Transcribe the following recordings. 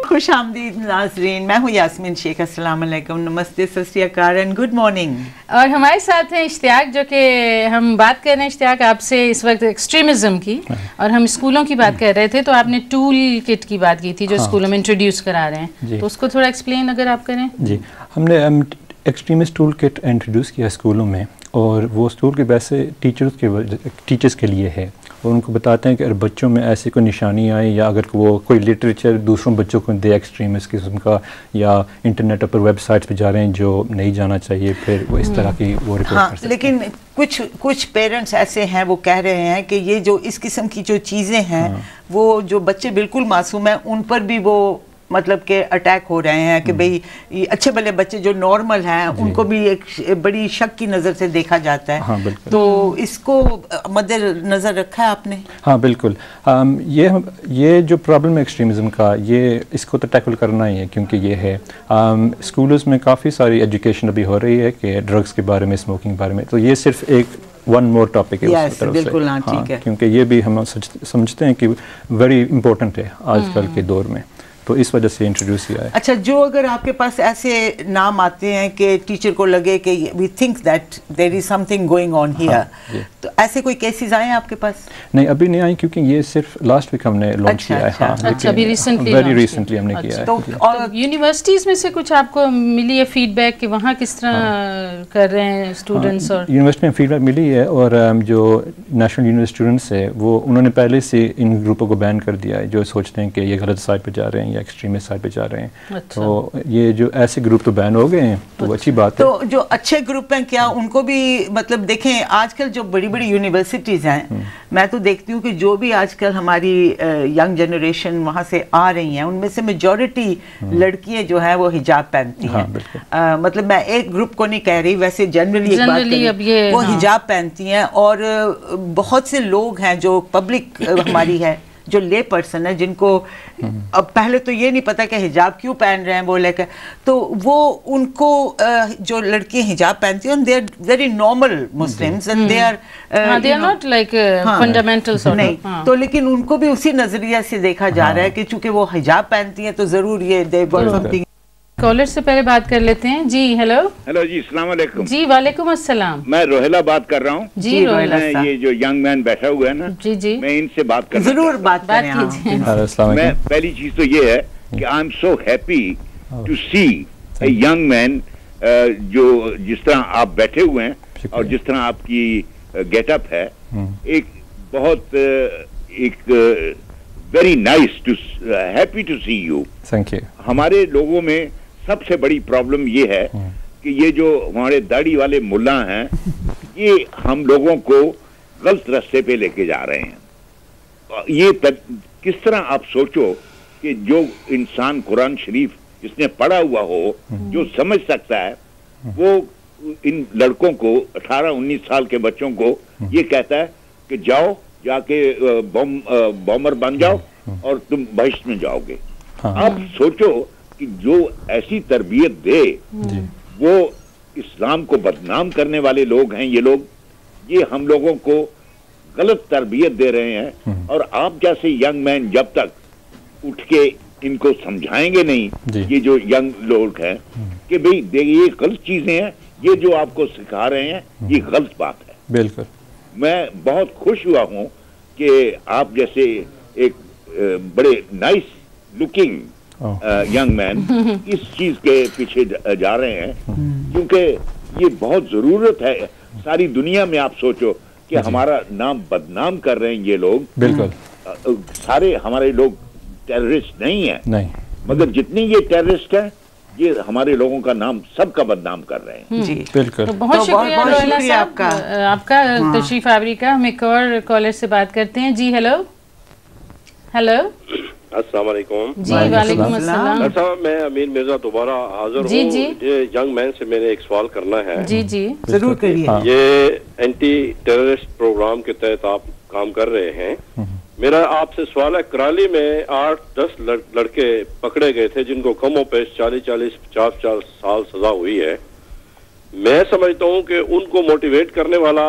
خوش آمدید ناظرین، میں ہوں یاسمین شیخ. السلام علیکم، نمستے، ست شری اکال اینڈ گڈ مارننگ. اور ہمارے ساتھ ہیں اشتیاق، جو کہ ہم بات کر رہے ہیں اشتیاق آپ سے اس وقت ایکسٹریمزم کی، اور ہم اسکولوں کی بات کر رہے تھے. تو آپ نے ٹول کٹ کی بات کی تھی جو اسکولوں میں انٹروڈیوس کرا رہے ہیں، تو اس کو تھوڑا ایکسپلین اگر آپ کریں. جی، ہم نے ایکسٹریمسٹ ٹول کٹ انٹروڈیوس کیا اسکولوں میں، اور وہ اسکول کے ویسے ٹیچرز کے لیے ہے، اور ان کو بتاتے ہیں کہ اگر بچوں میں ایسی کوئی نشانی آئے، یا اگر وہ کوئی لٹریچر دوسروں بچوں کو دے ایکسٹریمسٹ قسم کا، یا انٹرنیٹ پر ویب سائٹس پہ جا رہے ہیں جو نہیں جانا چاہیے، پھر وہ اس طرح کی وہ رپورٹ کر سکتے ہیں. لیکن کچھ پیرنٹس ایسے ہیں وہ کہہ رہے ہیں کہ یہ جو اس قسم کی جو چیزیں ہیں وہ جو بچے بالکل معصوم ہیں ان پر بھی وہ مطلب کہ اٹیک ہو رہے ہیں، کہ بھئی اچھے بھلے بچے جو نارمل ہیں ان کو بھی ایک بڑی شک کی نظر سے دیکھا جاتا ہے. تو اس کو مد نظر رکھا ہے آپ نے؟ ہاں بالکل. یہ جو پرابلم ہے ایکسٹریمزم کا، یہ اس کو تو ٹیکل کرنا ہی ہے، کیونکہ یہ ہے اسکولز میں کافی ساری ایجوکیشن ابھی ہو رہی ہے کہ ڈرگس کے بارے میں، اسموکنگ کے بارے میں. تو یہ صرف ایک ون مور ٹاپک ہے اس طرف سے، کیونکہ یہ بھی ہم سمجھتے ہیں کہ ویری امپورٹنٹ ہے آج کل کے دور میں، تو اس وجہ سے انٹروڈیوس کیا ہے. اچھا، جو اگر آپ کے پاس ایسے نام آتے ہیں کہ ٹیچر کو لگے کہ we think that there is something going on here, تو ایسے کوئی کیسز آئے ہیں آپ کے پاس؟ نہیں، ابھی نہیں آئی، کیونکہ یہ صرف لاسٹ ویک ہم نے لانچ کیا ہے. اچھا، ابھی ویری ریسنٹلی ہم نے کیا ہے. اور یونیورسٹیز میں سے کچھ آپ کو ملی ہے فیڈ بیک کہ وہاں کس طرح کر رہے ہیں اسٹوڈنٹس؟ اور یونیورسٹی میں فیڈ بیک ملی ہے، اور جو نیشنل یونیورسٹی اسٹوڈنٹس ہے وہ انہوں نے پہلے سے ان گروپوں کو بین کر دیا ہے جو سوچتے ہیں کہ یہ غلط سائڈ پہ جا رہے ہیں یا ایکسٹریمسٹ سائڈ پہ جا رہے ہیں. تو یہ جو ایسے گروپ تو بین ہو گئے ہیں، تو اچھی بات ہے. تو جو اچھے گروپ ہیں کیا ان کو بھی مطلب دیکھیں، آج کل جو بڑی بڑی یونیورسٹیز ہیں، میں تو دیکھتی ہوں کہ جو بھی آج کل ہماری ینگ جنریشن وہاں سے آ رہی ہیں ان میں سے میجورٹی لڑکیاں جو ہیں وہ حجاب پہنتی ہیں. مطلب میں ایک گروپ کو نہیں کہہ رہی، ویسے جنرلی ایک بات کریں، وہ حجاب پہنتی ہیں. اور بہت سے لوگ ہیں جو پبلک ہماری ہے، جو لے پرسن ہے، جن کو اب پہلے تو یہ نہیں پتا کہ حجاب کیوں پہن رہے ہیں وہ، لے کر تو وہ ان کو جو لڑکیاں حجاب پہنتی ہیں they are very normal Muslims and they are not like fundamental نہیں. تو لیکن ان کو بھی اسی نظریہ سے دیکھا جا رہا ہے کہ چونکہ وہ حجاب پہنتی ہیں تو ضرور یہ they got something. Caller سے پہلے بات کر لیتے ہیں. جی ہیلو. ہیلو جی، السلام علیکم. جی وعلیکم السلام. میں روہیلا بات کر رہا ہوں. جی روہیلا صاحب، یہ جو ینگ مین بیٹھا ہوا ہے نا، جی جی، میں ان سے بات کر ضرور بات کیجیے. میں پہلی چیز تو یہ ہے کہ I am so happy to see a young man, جو جس طرح آپ بیٹھے ہوئے ہیں اور جس طرح آپ کی گیٹ اپ ہے، ایک بہت ایک very nice to happy to see you. Thank you. ہمارے لوگوں میں سب سے بڑی پرابلم یہ ہے کہ یہ جو ہمارے داڑھی والے ملا ہیں، یہ ہم لوگوں کو غلط راستے پہ لے کے جا رہے ہیں. یہ کس طرح آپ سوچو کہ جو انسان قرآن شریف جس نے پڑھا ہوا ہو، جو سمجھ سکتا ہے، وہ ان لڑکوں کو 18-19 سال کے بچوں کو یہ کہتا ہے کہ جاؤ جا کے بومر بن جاؤ اور تم بہشت میں جاؤ گے. آپ سوچو کہ جو ایسی تربیت دے، وہ اسلام کو بدنام کرنے والے لوگ ہیں. یہ لوگ، یہ ہم لوگوں کو غلط تربیت دے رہے ہیں. اور آپ جیسے ینگ مین جب تک اٹھ کے ان کو سمجھائیں گے نہیں، یہ جو ینگ لوگ ہیں، کہ بھئی یہ غلط چیزیں ہیں، یہ جو آپ کو سکھا رہے ہیں یہ غلط بات ہے. بالکل. میں بہت خوش ہوا ہوں کہ آپ جیسے ایک بڑے نائس لکنگ ینگ مین اس چیز کے پیچھے جا رہے ہیں، کیونکہ یہ بہت ضرورت ہے. ساری دنیا میں آپ سوچو کہ ہمارا نام بدنام کر رہے ہیں یہ لوگ. بالکل. سارے ہمارے لوگ ٹیررسٹ نہیں ہیں، نہیں، مگر جتنی یہ ٹیررسٹ ہیں، یہ ہمارے لوگوں کا نام سب کا بدنام کر رہے ہیں. جی بالکل. تو بہت شکریہ روہیلا صاحب آپ کا تشریف آوری کا. ہم ایک اور کالر سے بات کرتے ہیں. جی ہیلو. ہیلو. السلام علیکم. جی وعلیکم السلام. صاحب میں امین مرزا دوبارہ حاضر ہوں. جی جی. ینگ مین سے میں نے ایک سوال کرنا ہے. جی جی ضرور کریے. یہ اینٹی ٹیررسٹ پروگرام کے تحت آپ کام کر رہے ہیں. میرا آپ سے سوال ہے، کرالی میں 8-10 لڑکے پکڑے گئے تھے جن کو کم و بیش 40-50 سال سزا ہوئی ہے. میں سمجھتا ہوں کہ ان کو موٹیویٹ کرنے والا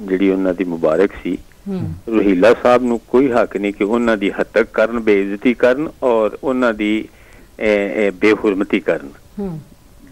ਜਿਹੜੀ ਉਹਨਾਂ ਦੀ ਮੁਬਾਰਕ ਸੀ, ਰਹੀਲਾ ਸਾਹਿਬ ਨੂੰ ਕੋਈ ਹੱਕ ਨਹੀਂ ਕਿ ਉਹਨਾਂ ਦੀ ਹੱਤਕ ਕਰਨ, ਬੇਇੱਜ਼ਤੀ ਕਰਨ ਔਰ ਉਹਨਾਂ ਦੀ ਬੇਹੁਰਮਤੀ ਕਰਨ।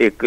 ਇੱਕ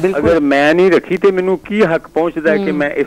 ਬਿਲਕੁਲ। ਅਗਰ ਮੈਂ ਨਹੀਂ ਰੱਖੀ ਤੇ ਮੈਨੂੰ ਕੀ ਹੱਕ ਪਹੁੰਚਦਾ ਕਿ ਮੈਂ ਇਸ